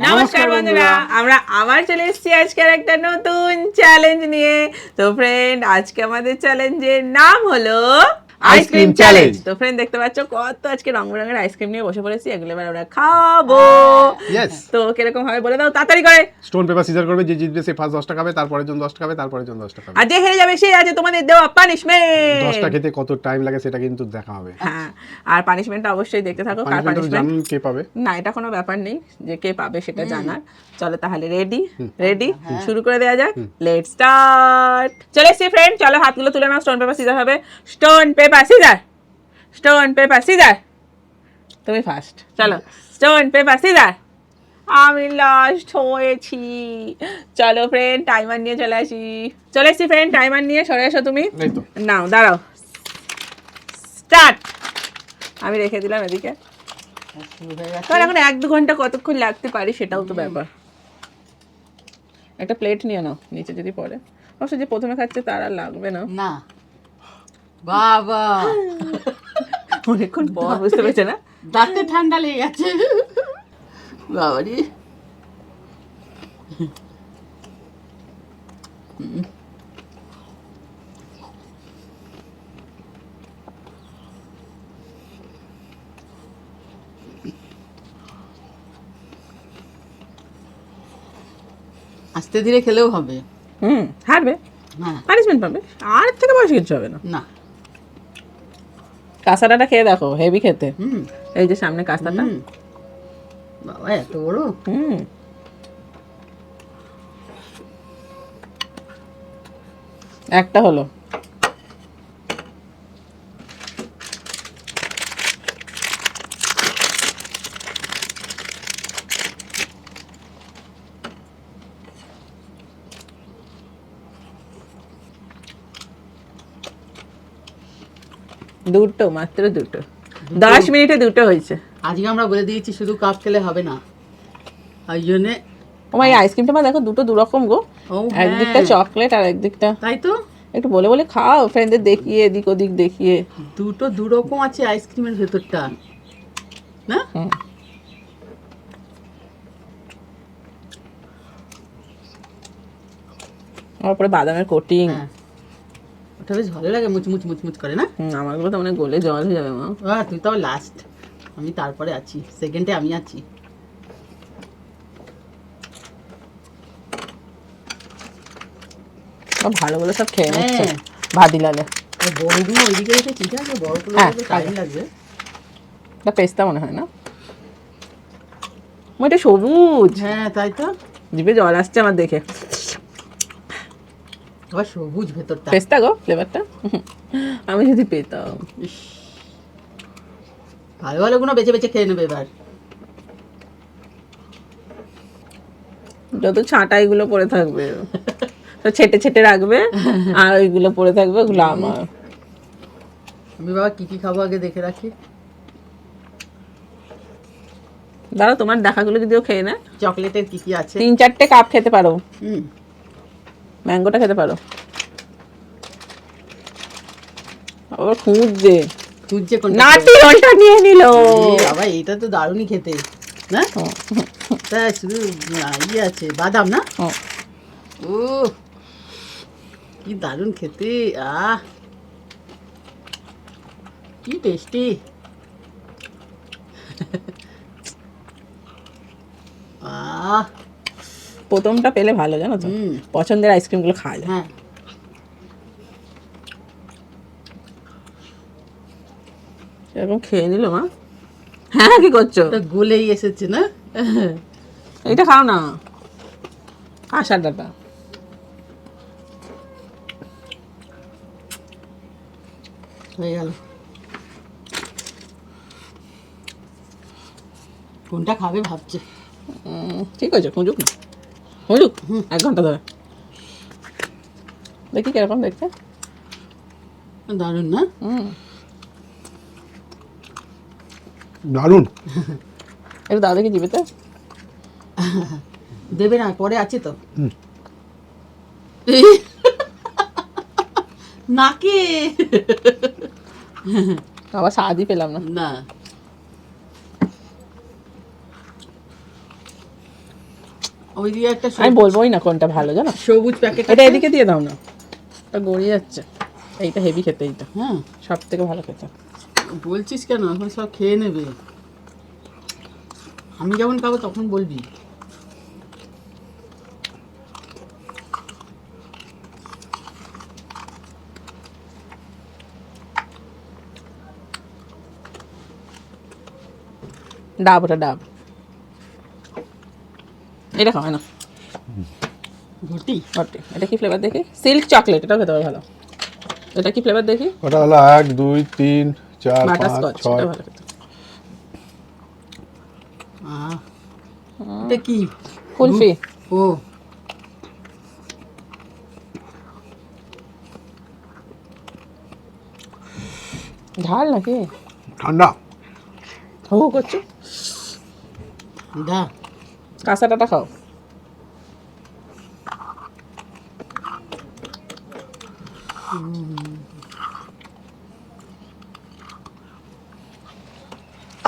নমস্কার বন্ধুরা, আমরা আবার চলে এসেছি আজকের একটা নতুন চ্যালেঞ্জ নিয়ে। তো ফ্রেন্ড, আজকে আমাদের চ্যালেঞ্জের নাম হলো আইসক্রিম চ্যালেঞ্জ। তো ফ্রেন্ড, দেখতে পাচ্ছ কত আজকে রং বেরঙের আইসক্রিম নিয়ে বসে পড়েছি। এগুলো এবার আমরা খাবো। তো কিরকম হবে বলে দাও তাড়াতাড়ি করে। স্টোন পেপার সিজার করবে, যে জিতবে সে ফার্স্ট 10টা খাবে, তারপরের জন 10টা খাবে, তারপরের জন 10টা খাবে। আর যে হেরে যাবে সে আছে তোমাদের দেওয়া পানিশমেন্ট। 10টা খেতে কত টাইম লাগে সেটা কিন্তু দেখা হবে। হ্যাঁ, আর পানিশমেন্টটা অবশ্যই দেখতে থাকো। কার পানিশমেন্ট পানিশমেন্ট জানেন কে পাবে? না, এটা কোনো ব্যাপার নেই যে কে পাবে সেটা জানার। চলো তাহলে রেডি শুরু করে দেওয়া যাক। Let's start. চলে এসছি ফ্রেন্ড, চলো হাতগুলো তুলে নাও। স্টোন পেপার সিজার হবে। Stone paper scissor, stone paper scissor. তুমি ফার্স্ট। চলো, স্টোন পেপার সিজার। আমি লাস্ট হয়েছি। চলো ফ্রেন্ড, টাইমার নিয়ে চলে এসছি ফ্রেন্ড, টাইমার নিয়ে সরে এসো তুমি। এই তো নাও দাঁড়াও, স্টার্ট। আমি রেখে দিলাম এদিকে। কারণ এখন 1-2 ঘন্টা কতক্ষণ লাগতে পারি সেটাও তো ব্যাপার। একটা প্লেট নিয়ে নাও, নিচে যদি পড়ে। অবশ্য যে প্রথমে খাচ্ছে তার আর লাগবে না। না বাবা, অনেকক্ষণ পর বুঝতে পেরেছে না? দাঁতে ঠান্ডা লেগে গেছে বাবারি। আস্তে ধীরে খেলেও হবে। হারবে, হ্যাঁ পানিশমেন্ট পাবে। আর এর থেকে বেশি কিছু হবে না। না। কাঁসাটা খেয়ে দেখো, হেভি খেতে। হুম এই যে সামনে কাঁসাটা। হুম। বাবা এত বড়। একটা হলো। দুটো, মাত্র দুটো। 10 মিনিটে দুটো হয়েছে। আজকে আমরা বলে দিয়েছি শুধু কাপ খেলে হবে না, ওই জন্যে। ও মাই, আইসক্রিমটা মা দেখো দুটো দুরকম গো। ও একদিকটা চকলেট আর একদিকটা। তাই তো, একটু বলে বলে খাও ফ্রেন্ডদের দেখিয়ে, এদিক ওদিক দেখিয়ে। দুটো দুরকম আছে আইসক্রিমের ভেতরটা না। তারপরে বাদামের কোটিং। হ্যাঁ, ওটা বেশ ভালো লাগে, মুচমুচ মুচমুচ করে না। আমারগুলো তো মানে গলে জল হয়ে যাবে মা। তুই তো লাস্ট, আমি তারপরে আছি, সেকেন্ডে আমি আছি। ভালো বলে সব খেয়ে নিচ্ছে হ্যাঁ, ভাদিলালে। আর বড়গুলো ওইদিকে রেখে ঠিক আছে, বড়গুলো হ্যাঁ, টাইম লাগবে। এটা পেস্তা মনে হয় না? এটা সবুজ। হ্যাঁ তাই তো, জিভে জল আসছে আমার দেখে। আবার সবুজ ভেতরটা। পেস্তা গো ফ্লেভারটা। আমি যদি পেতাম। ইস, ভালো ভালো গুলো বেছে বেছে খেয়ে নেবে এবার। যত ছাঁটা এগুলো পড়ে থাকবে তো ছেটে ছেটে রাখবে, আর ওইগুলো পড়ে থাকবে, ওগুলো আমার। আমি বাবা কি কি খাবো আগে দেখে রাখি। দাঁড়াও, তোমার দেখাগুলো যদিও খেয়ে না। চকলেটের কি কি আছে? 3-4টে কাপ খেতে পারো। হুম, ম্যাঙ্গোটা খেতে পারো। আবার খুঁজছে খুঁজছে কোনটা। নাটি ওটা নিয়ে নিল। বাবা এইটা তো দারুণই খেতে না। তা শুধু ইয়ে আছে বাদাম না। ও কি দারুণ খেতে, কি টেস্টি। প্রথমটা পেলে ভালো, জানো তো। পছন্দের আইসক্রিম গুলো খাওয়া যায়। হ্যাঁ, এরকম খেয়ে নিল মা। হ্যাঁ, কি করছো? এটা গলেই এসেছে না। এইটা খাও না, আশাটাটা। হয়ে গেল। কোনটা খাবে ভাবছে। ঠিক আছে, খুঁজুক না, খুঁজুক 1 ঘন্টা ধরে। দেখি কিরকম দেখতে। দারুণ না। দারুণ। একটু দাও দেখি জিভেতে। দেবে না, পরে আছে তো। নাকে আবার স্বাদই পেলাম না। না ওই দিকে একটা আমি বলবোই না কোনটা ভালো জানো, সবুজ প্যাকেট এটা এদিকে দিয়ে দাও না, এটা গড়িয়ে যাচ্ছে। এইটা হেভি খেতে, এইটা হ্যাঁ সব থেকে ভালো খেতে। বলছিস কেন, এখন সব খেয়ে নেবে, আমি যখন খাবো তখন বলবি। ডাব, ওটা ডাব, এটা খাওয়ায় না। ঘটি ওকে, এটা কি ফ্লেভার দেখি? সিল্ক চকলেট, এটাও খেতে হবে ভালো। এটা কি ফ্লেভার দেখি? ওটা হলো 1 2 3 4 5 বাটারস্কচ, এটা 6। ভালো খেতে। এটা কি? কুলফি। ও ঝাল নাকি? ঠান্ডা। হু হু করছো, দা কাঁচাটা খাও।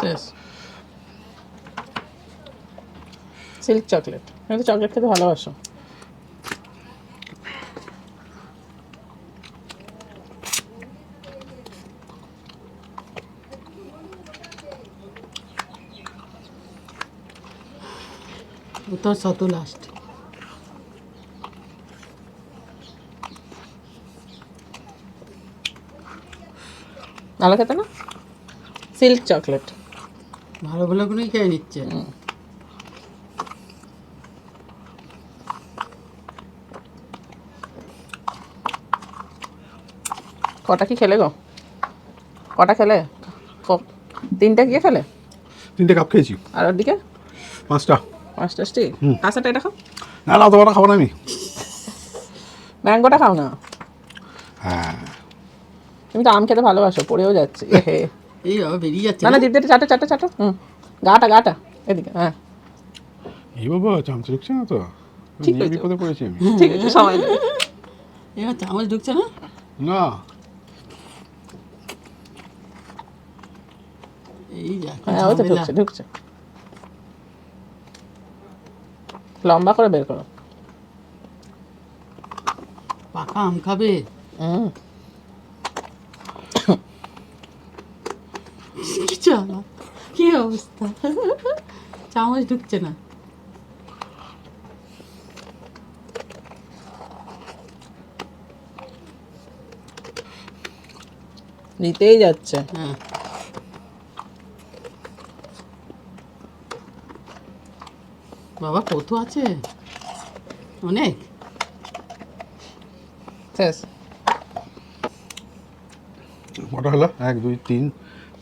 শেষ। সিল্ক চকলেট, আমি তো চকলেট খেতে ভালোবাসো। তোর শত লাস্ট। ভালো খেতে না? Silk chocolate. ভালো ভালো করেই খেয়ে নিচ্ছে। কটা কি খেলে গো? কটা খেলে? তিনটা কি খেলে? 3টে কাপ খেয়েছি। আর ওদিকে 5টা। 5টা স্টিক। কাঁচাটা এটা খাও। না না, তোমার খাবো না আমি। ম্যাঙ্গোটা খাও না। হ্যাঁ, তুমি তো আম খেতে ভালোবাসো, পড়েও যাচ্ছে। এহে। এই বাবা বেরিয়ে যাচ্ছে না না, জিভ দিয়ে চাটো চাটো চাটো। গাটা গাটা এদিকে, হ্যাঁ এই বাবা চামচ ঢুকছে না তো, ঠিক নিয়ে আছে। বিপদে পড়েছি আমি। ঠিক আছে, সময় নেই। এবার চামচ ঢুকছে না। না, এই যা কি হ্যাঁ, ওই তো ঝামেলা। ঢুকছে ঢুকছে। লম্বা করে বের করো। পাকা আম খাবে। কি চালা, কি অবস্থা, চামচ ঢুকছে না। নিতেই যাচ্ছে। হ্যাঁ বাবা কত আছে, অনেক। শেষ। কটা হলো? 1 2 3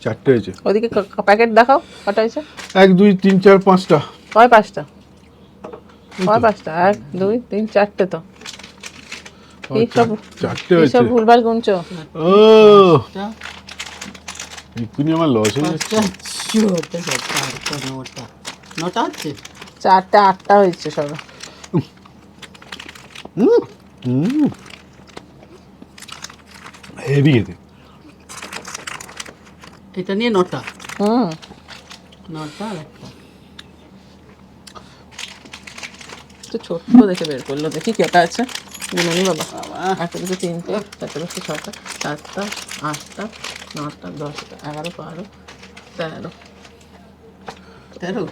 4টে হয়েছে। ওদিকে প্যাকেট দেখাও, কটা হয়েছে? 1 2 3 4 5টা। কয় 5টা? কয় 5টা? 1 2 3 4টে তো। এই সব 4টে এই হয়েছে। সব ভুলভাল গুনছো। ও একটা এক্ষুনি আমার লস হয়ে যাচ্ছে। পাঁচটা ছটা সাতটা আটটা নটা, নটা হচ্ছে। 4টে 8টা হয়েছে সব। হেভি খেতে। এটা নিয়ে নটা, হুম নটা আর একটা। তো ছোট্ট দেখে বের করলো, দেখি কি ওটা আছে। গুনুনি বাবা। 1 2 3 4 5 6 7 8টা 9টা 10টা 11 12 13 তেরো।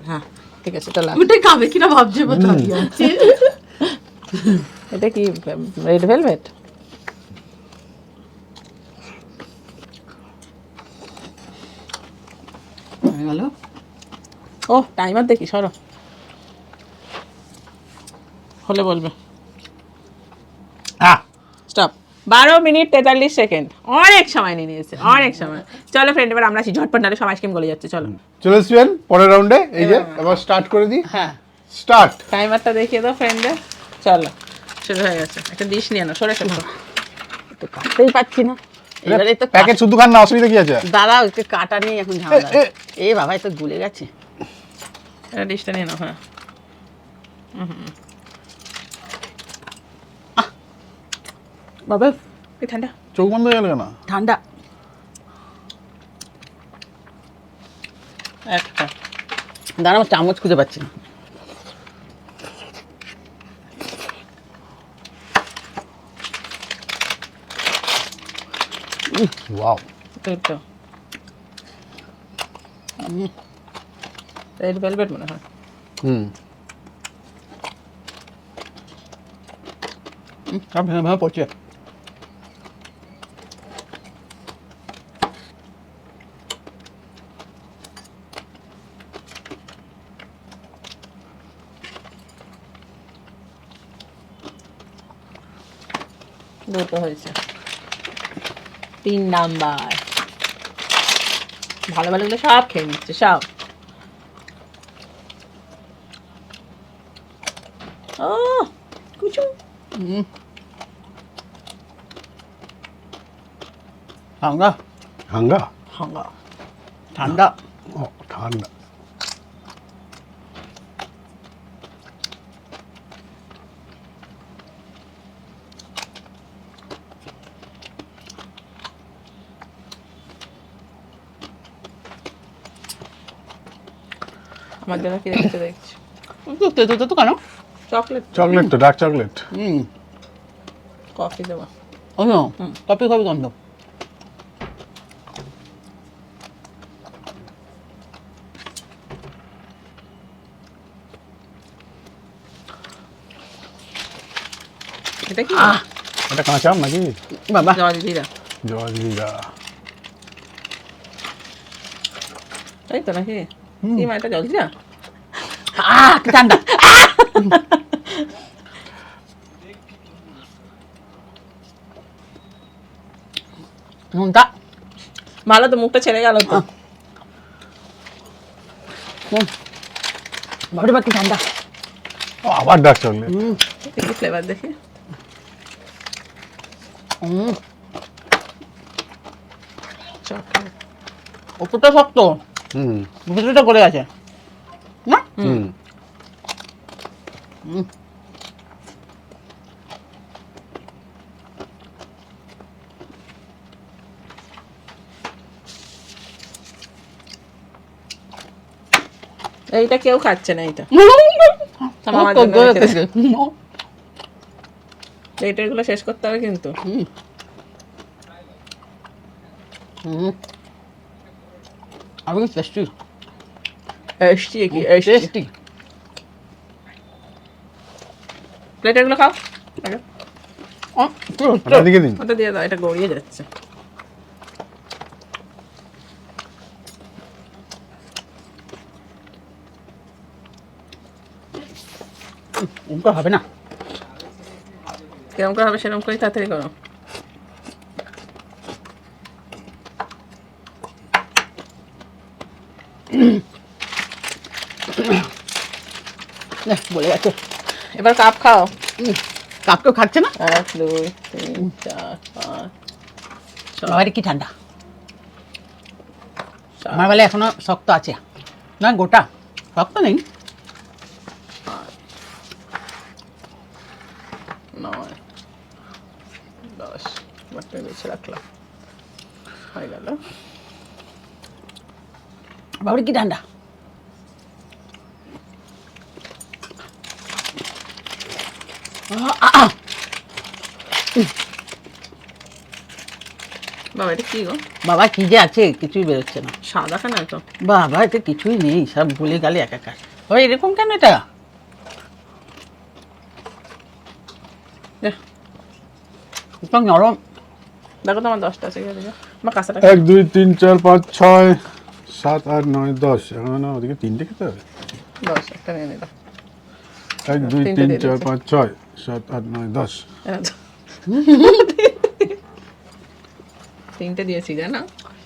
হ্যাঁ ঠিক আছে, এটা লাগ। ওটাই খাবে কিনা ভাবছে বা দাঁড়িয়ে আছে। এটা কি রেড ভেলভেট? হয়ে গেল। ও টাইমার দেখি, সরো। হলে বলবে। স্টপ। 12 মিনিট 43 সেকেন্ড, অনেক সময় নিয়ে নিয়েছে, অনেক সময়। চলো ফ্রেন্ড, এবার আমরা আসি ঝটপট, নাহলে সব আইসক্রিম গলে যাচ্ছে। চলো চলে এসছেন পরের রাউন্ডে। এই যে এবার স্টার্ট করে দিই। হ্যাঁ, স্টার্ট। টাইমারটা দেখিয়ে দাও ফ্রেন্ডে। চলো, শুরু হয়ে গেছে। একটা ডিশ নিয়ে নাও, সরে সরে। তো কাটতেই পাচ্ছি না এবারে তো। প্যাকেট শুধু খান না, অসুবিধা কি আছে? দাঁড়াও, একটু কাটা নিয়ে এখন ঝামেলা। এ, এই বাবা, তো গুলে গেছে। এটা ডিশটা নিয়ে নাও। হ্যাঁ, বাবা এই ঠান্ডা। চোখ বন্ধ হয়ে গেল কেন? ঠান্ডা। একটা দাঁড়াও, চামচ খুঁজে পাচ্ছি না। ওয়াও দুটো রেড ভেলভেট মনে হয়। সব ভেঙে ভেঙে পড়ছে। দুটো হয়েছে, 3 নাম্বার। ভালো ভালো গুলো সব খেয়ে নিচ্ছে সব। ও কুচু ঠান্ডা হাঙ্গা হাঙ্গা ঠান্ডা। ও ঠান্ডা। আমার জন্য কি রেখেছে দেখছি। তেতো তেতো কেন? চকলেট চকলেট তো, ডার্ক চকলেট। কফি দেবো। ও কপি কপি গন্ধ। এটা কি এটা কাঁচা আম নাকি? বাবা জলজিরা জলজিরা। তাই তো নাকি? কি মা এটা জলজিরা? কি ঠান্ডা। নুনটা ভালো তো, মুখটা ছেড়ে গেল তো। বাবারে বাবা কি ঠান্ডা। ও আবার ডার্ক চকলেট। কি ফ্লেভার দেখি। চকলেট ওপরটা শক্ত, ভিতরটা করে আছে না? এইটা কেউ খাচ্ছে না। এইটা আমার তো জন্য গলে রেখে দে। গেছে। এইটার গুলো শেষ করতে হবে কিন্তু। আমি টেস্টি এসছি কি এসছি। টেস্টি। প্লেটের গুলো খাও আগে। ওটা দিকে দিন। ওটা দিয়ে দাও, এটা গড়িয়ে যাচ্ছে। ওটা হবে না। কেরম করে হবে সেরকম করে তাড়াতাড়ি করো। বলে গেছে। এবার কাপ খাও। কাপ কেউ খাচ্ছে না। 1 2 3 4 5 বাবারে কি ঠান্ডা। 6 আমার বেলা এখনো শক্ত আছে না, গোটা শক্ত নেই। 9 10 বাটটা বেছে রাখলাম, হয়ে গেল। বাবারে কি ঠান্ডা। বাবা এটা কি গো? বাবা কি যে আছে কিছুই বেরোচ্ছে না। সাদা খানা তো। বাবা এটা কিছুই নেই, সব ভুলে গেলে একাকার। ওই এরকম কেন এটা? দেখ, একদম নরম। দেখো তো আমার 10টা আছে। আমার কাঁচাটা 1 2 3 4 5 6 7 8 9 10। এখন না ওদিকে 3টে খেতে হবে। 10 একটা নিয়ে নিলাম। 1 2 তিনটে 3 দিয়ে 4 দিচ্ছি। 5 6 7 8 9 10। 3টে দিয়েছি জানো।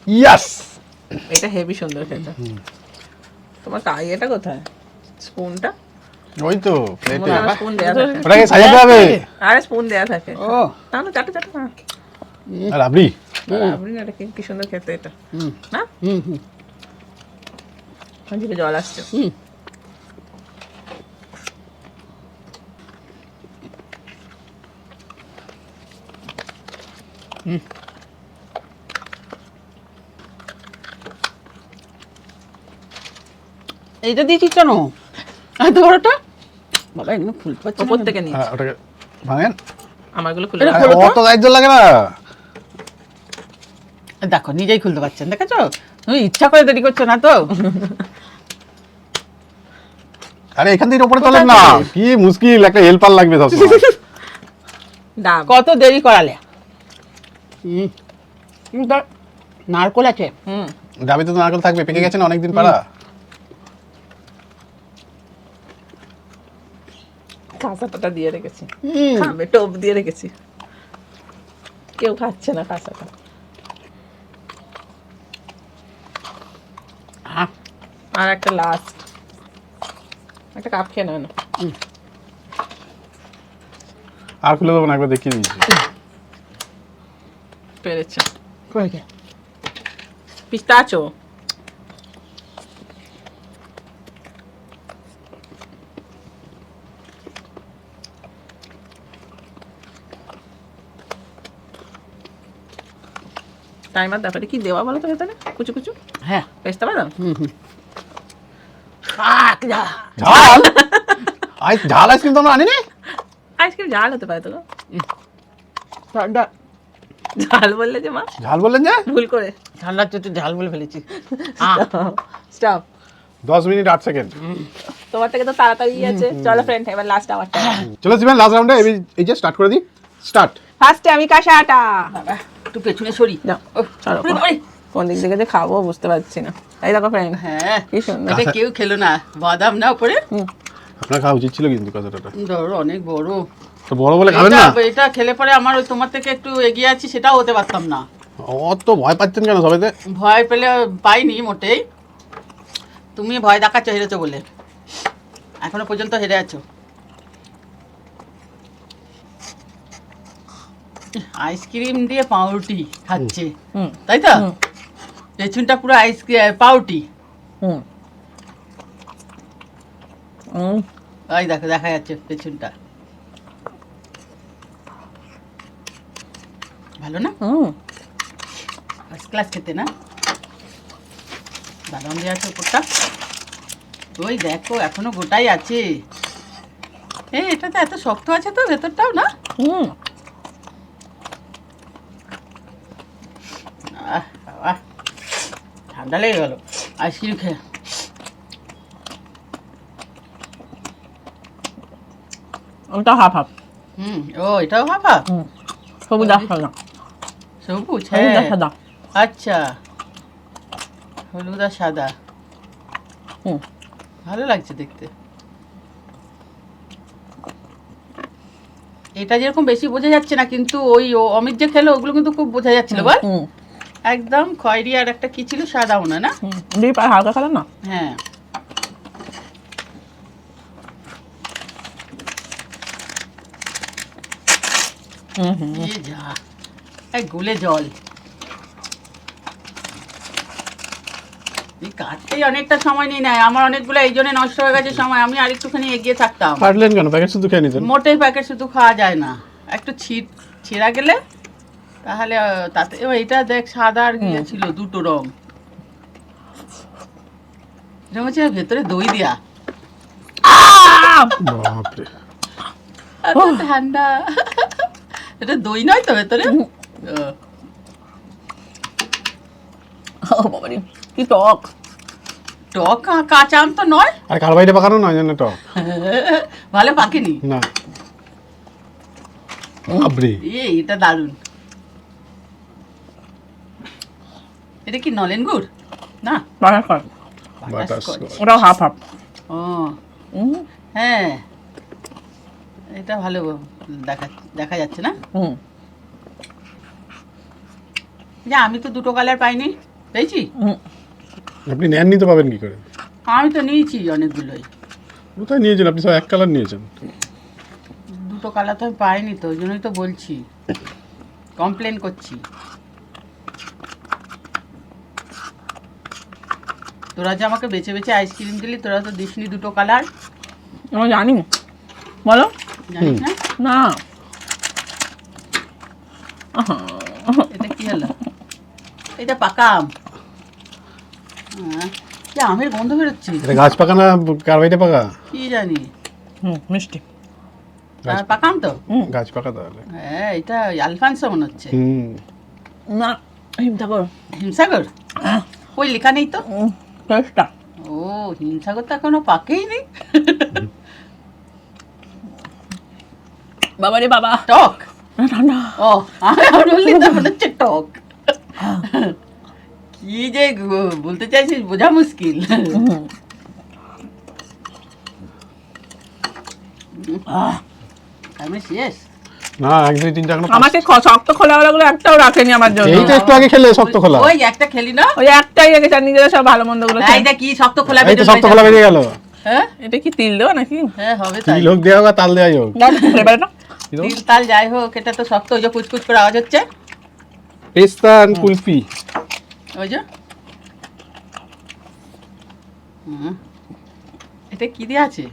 ইয়েস। এটা হেভি সুন্দর খেতে। তোমার এটা কোথায়? স্পুনটা? ওই তো প্লেটে। স্পুন দেয়া থাকে। ওটাকে সাজাতে হবে। আরে স্পুন দেয়া থাকে। ও না না, চাটা চাটা না। আর আপনি আপনি না, এটা কি সুন্দর খেতে এটা। হুম না হুম হুম জিভে জল আসছে। হুম। এইটা দিয়েছিস কেন এত বড়টা? বাবা এগুলো ফুল পাচ্ছে ওপর থেকে নিয়ে হ্যাঁ, ওটাকে ভাঙেন। আমারগুলো খুলে এটা রাখো। খোলো তো। অত গাইজ লাগে না। দেখো নিজেই খুলতে পারছেন, দেখেছো? তুমি ইচ্ছা করে দেরি করছো না তো? আরে এখান থেকে উপরে তোলেন না, কি মুশকিল, একটা হেল্পার লাগবে সব ডাব কত দেরি করালে। কিন্তু নারকোল আছে। ডাবে তো নারকেল থাকবে, পেকে গেছে না অনেকদিন পাড়া। কাঁচাটা দিয়ে রেখেছি, খাবে টোপ দিয়ে রেখেছি, কেউ খাচ্ছে না কাঁচাটা। আর একটা লাস্ট, একটা কাপ খেয়ে নাও না। আর খুলে দেবো না, একবার দেখিয়ে দিয়েছি। পেরেছে করেছে। পিস্তাচো। টাইমার দেখো কি দেওয়া বলো তো ভেতরে, কুচু কুচু হ্যাঁ। পেস্তা বাদাম। ঝাল ঝাল আইসক্রিম তো আমরা আনিনি। আইসক্রিম ঝাল হতে পারে তো গো? ঝাল বললে যে মা, ঝাল বললেন যে? ভুল করে। ঠান্ডার চোটে ঝাল বলে ফেলেছি। স্টপ। 10 minute 8 second. তোমার থেকে তো তাড়াতাড়ি আছে। চলো ফ্রেন্ড, এবার লাস্ট আমারটা। চলো সিমেন, লাস্ট রাউন্ডে এই যে স্টার্ট করে দিই। স্টার্ট। ফার্স্টে আমি কাঁসাটা। একটু পেছনে সরি। যাও চলো, কোন দিক থেকে যে খাবো বুঝতে পারছি না। এই দেখো ফ্রেন্ড, হ্যাঁ, কি সুন্দর। এটা কেউ খেলো না। বাদাম না উপরে। আপনার খাওয়া উচিত ছিল কিন্তু কতটা। ধরো অনেক বড়। তো বড় বলে খাবেন না? এটা খেলে পরে আমার ওই তোমার থেকে একটু এগিয়ে আছি, সেটাও হতে পারতাম না। অত ভয় পাচ্ছেন কেন সবাইতে? ভয় পেলে পাইনি মোটেই, তুমি ভয় দেখাচ্ছ হেরেছো বলে। এখনো পর্যন্ত হেরে আছো। আইসক্রিম দিয়ে পাউরুটি খাচ্ছে, তাই তো? পেছনটা পুরো আইসক্রিম পাউরুটি। ওই দেখো, দেখা যাচ্ছে পেছনটা। ভালো না? ফার্স্ট ক্লাস খেতে না? বাদাম দেওয়া আছে উপরটা। ওই দেখো এখনো গোটাই আছে। এটা তো এত শক্ত আছে তো ভেতরটাও না? বাবা, ঠান্ডা লেগে গেল আইসক্রিম খেয়ে। ওটা হাফ হাফ। ও এটাও হাফা? সবুজ আর সাদা। সবুজ, হলুদ আর হ্যাঁ। সাদা। আচ্ছা, হলুদ আর সাদা। ভালো লাগছে দেখতে। এটা যেরকম বেশি বোঝা যাচ্ছে না, কিন্তু ওই অমিত যে খেলো ওগুলো কিন্তু খুব বোঝা যাচ্ছিল বল। একদম খয়েরি আর একটা কি ছিল সাদা ওনা না? ডিপ আর হালকা কালার না? হ্যাঁ। এই যা, এই গুলে জল। এই কাটতেই অনেকটা সময় নিয়ে নেয়। আমার অনেকগুলো এই জন্য নষ্ট হয়ে গেছে সময়। আমি আর একটুখানি এগিয়ে থাকতাম। কাটলেন কেন? প্যাকেট শুধু খেয়ে নিতেন। মোটেই প্যাকেট শুধু খাওয়া যায় না, একটু ছিঁড়া গেলে তাহলে তাতে। এবার এটা দেখ সাদা আর কি ছিল, দুটো রং। এটা হচ্ছে ভেতরে দই দেয়া। বাপরে, এত ঠান্ডা। এটা দই নয় তো ভেতরে? ও বাবারে, কি টক। টক কাঁচা আম তো নয়। আর কার্বাইডে পাকানো নয় জানো টক। ভালো পাকেনি না। বাপরে, এটা দারুণ। এটা কি নলেন গুড় না? বাটারস্কচ। বাটারস্কচ। ওটাও হাফ হাফ। ও হ্যাঁ, এটা ভালো দেখা যাচ্ছে না? যে আমি তো দুটো কালার পাইনি, পেয়েছি। আপনি নেননি তো পাবেন কি করে? আমি তো নিয়েছি অনেকগুলোই। কোথায় নিয়েছেন আপনি? সব এক কালার নিয়েছেন। দুটো কালার তো আমি পাইনি, তো ওই জন্যই তো বলছি, কমপ্লেন করছি। তোরা যে আমাকে বেছে বেছে আইসক্রিম দিলি, তোরা তো দিসনি দুটো কালার। আমি জানি, বলো। জানিস না? না। এটা কি হলো? এটা পাকা আম। যে আমের গন্ধ বেরোচ্ছে। এটা গাছ পাকা না কার্বাইডে পাকা? কি জানি। মিষ্টি। পাকা আম তো? গাছ পাকা তাহলে। হ্যাঁ, এটা আলফানসো মনে হচ্ছে। না, হিমসাগর হিমসাগর ওই লেখা নেই তো। টেস্টটা ও হিমসাগর তো এখনো পাকেই নি। বাবা রে বাবা, টক। ঠান্ডা। ও আমি বললি তো মনে হচ্ছে টক। কি যে বলতে চাইছিস বোঝা মুশকিল। আমি শেষ। না 1 2 3 এখনো আমাকে শক্ত খোলাগুলো একটাও রাখেনি আমার জন্য। এই তো একটু আগে খেলে শক্ত খোলা। ওই একটা খেলি না, ওই একটাই রেখেছে, আর নিজেরা সব ভালো মন্দ গুলো এইটা কি শক্ত খোলা এই তো বেরিয়ে শক্ত খোলা বেরিয়ে গেল। হ্যাঁ এটা কি তিল দেওয়া নাকি? হ্যাঁ হবে তাই। তিল হোক দেওয়া হোক আর তাল দেওয়াই হোক। এবারে না তিল তাল যাই হোক, এটা তো শক্ত। ওই যে কুচকুচ করে আওয়াজ হচ্ছে, পেস্তা আর কুলফি। ওই যে এটা কি দিয়ে আছে?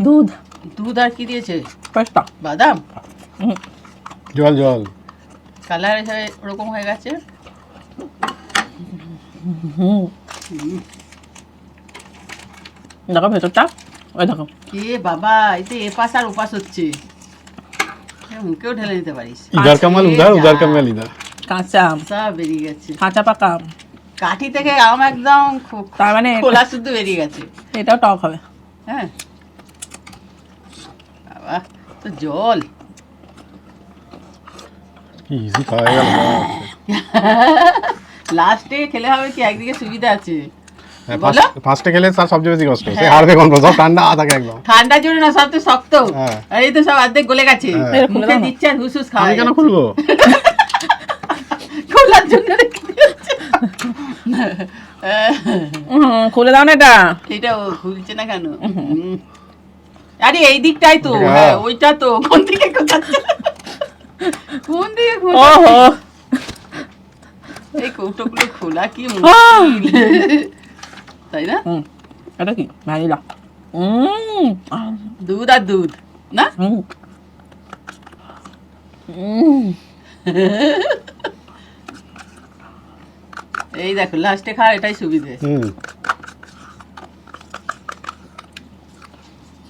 দুধ, দুধ আর কি দিয়েছে? পেস্তা, বাদাম। জল জল। কালার ওরকম হয়ে গেছে। দেখো ভেতরটা, ওই দেখো। এ বাবা, এতে এপাশ আর ওপাশ হচ্ছে। মুখেও ঢেলে নিতে পারিস। ইধার কামাল উধার, উধার কামাল ইধার। কাঁচা আম, সব বেরিয়ে গেছে। কাঁচা পাকা আম। কাঠি থেকে আম একদম তার মানে খোলা শুদ্ধ বেরিয়ে গেছে। এটাও টক হবে। হ্যাঁ বাবা, তো জল। কি ইজি খাওয়া গেল। লাস্টে খেলে হবে কি, একদিকে সুবিধা আছে। হ্যাঁ, বলো? ফার্স্টে খেলে তার সবচেয়ে বেশি কষ্ট। সে হ্যাঁ। হারবে কোন সব ঠান্ডা থাকে একদম। ঠান্ডার জন্য না, সব তো শক্ত। হ্যাঁ। আর এই তো সব অর্ধেক গলে গেছে। হ্যাঁ। মুখে দিচ্ছে আর হুস হুস খাওয়া আমি কেন যাচ্ছে। খুলবো? খোলার জন্য রেখে দিয়েছে। খুলে দাও না এটা। এটা ও খুলছে না কেন? আরে এই দিকটাই তো। হ্যাঁ। হ্যাঁ ওইটা তো। কোন দিকে খোঁচাচ্ছে? কোন দিকে ওহো, খোঁচাচ্ছে? এই কৌটোগুলো খোলা কি মুশকিল। তাই না? এটা কি ভ্যানিলা? দুধ আর দুধ না। এই দেখো লাস্টে খাওয়ার এটাই সুবিধে।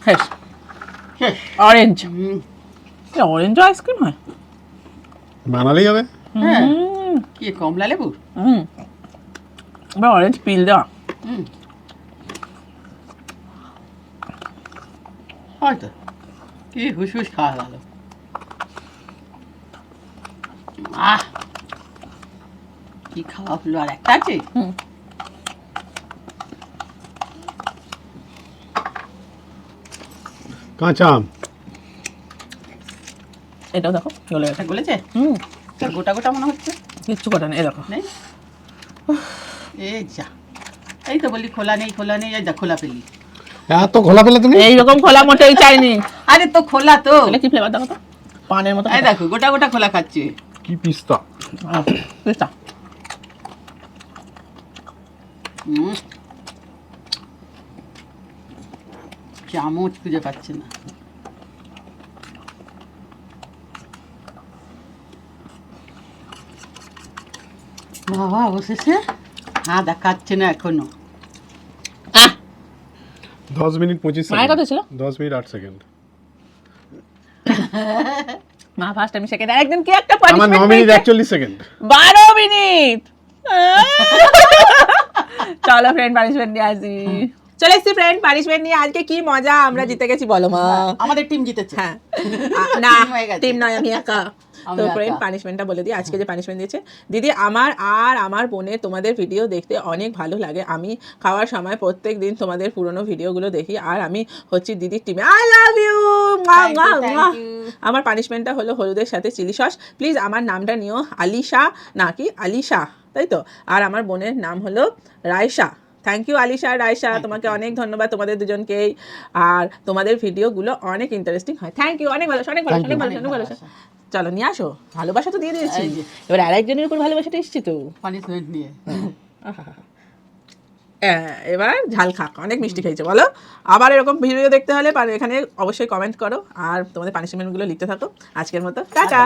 শেষ। শেষ। অরেঞ্জ, অরেঞ্জ আইসক্রিম হয়? বানালেই হবে। হ্যাঁ। কি কমলা লেবু? বা অরেঞ্জ পিল দেওয়া। হয়তো কি হুস হুস খাওয়া গেল। কি খাওয়া হলো, আর একটা আছে। কাঁচা আম। এটাও দেখো চলে গেছে। এটা গলেছে? গোটা গোটা মনে হচ্ছে। কিচ্ছু করে না, এই দেখো। নেই? এই যা, এই তো বলি খোলা নেই খোলা নেই, এই যা খোলা পেলি। এত খোলা পেলে তুমি? এইরকম খোলা মোটেই চাইনি। আরে তো খোলা তো। এটা কি ফ্লেভার দেখো তো, পানের মতো। এই দেখো গোটা গোটা খোলা খাচ্ছে। কি পিস্তা। পিস্তা। চামচ খুঁজে পাচ্ছে না। বাবা অবশেষে দেখাচ্ছে না এখনো। 10 মিনিট 25 মায়ের সেকেন্ড। কত ছিল? 10 মিনিট 8 সেকেন্ড। মা ফার্স্ট টাইম সেকেন্ড, একদিন কি একটা আমার 9 পানিশমেন্ট মিনিট পেয়েছে। 41 সেকেন্ড। 12 মিনিট। চলো ফ্রেন্ড পানিশমেন্ট নিয়ে আসি। চলে এসছি ফ্রেন্ড পানিশমেন্ট নিয়ে। আজকে কি মজা, আমরা জিতে গেছি বলো মা। আমাদের টিম জিতেছে। হ্যাঁ না Team হয়ে গেছে। টিম নয়, আমি একা। আমি তো একা। ফ্রেন্ড পানিশমেন্টটা বলে দিই। আজকে যে পানিশমেন্ট দিয়েছে দিদি, আমার আর আমার বোনের তোমাদের ভিডিও দেখতে অনেক ভালো লাগে। আমি খাওয়ার সময় প্রত্যেক দিন তোমাদের পুরনো ভিডিওগুলো দেখি, আর আমি হচ্ছি দিদির টিমে। I love you. Thank you. আমার পানিশমেন্টটা হলো হলুদের সাথে চিলি সস। প্লিজ আমার নামটা নিও আলিশা, নাকি আলিশা, তাই তো? আর আমার বোনের নাম হলো রায়শা। থ্যাংক ইউ আলিশা, রায়শা, তোমাকে অনেক ধন্যবাদ তোমাদের দুজনকেই। আর তোমাদের ভিডিওগুলো অনেক ইন্টারেস্টিং হয়। থ্যাংক ইউ, অনেক ভালোবাসা, অনেক ভালোবাসা, অনেক ভালোবাসা, অনেক ভালোবাসা। চলো নিয়ে আসো, ভালোবাসা তো দিয়ে দিয়েছি, এই যে। এবার আরেকজনের উপর ভালোবাসাটা এসছি তো। পানিশমেন্ট নিয়ে। এবার ঝাল খাক, অনেক মিষ্টি খেয়েছে বলো। আবার এরকম ভিডিও দেখতে হলে এখানে অবশ্যই কমেন্ট করো, আর তোমাদের পানিশমেন্টগুলো লিখতে থাকো। আজকের মতো টাটা।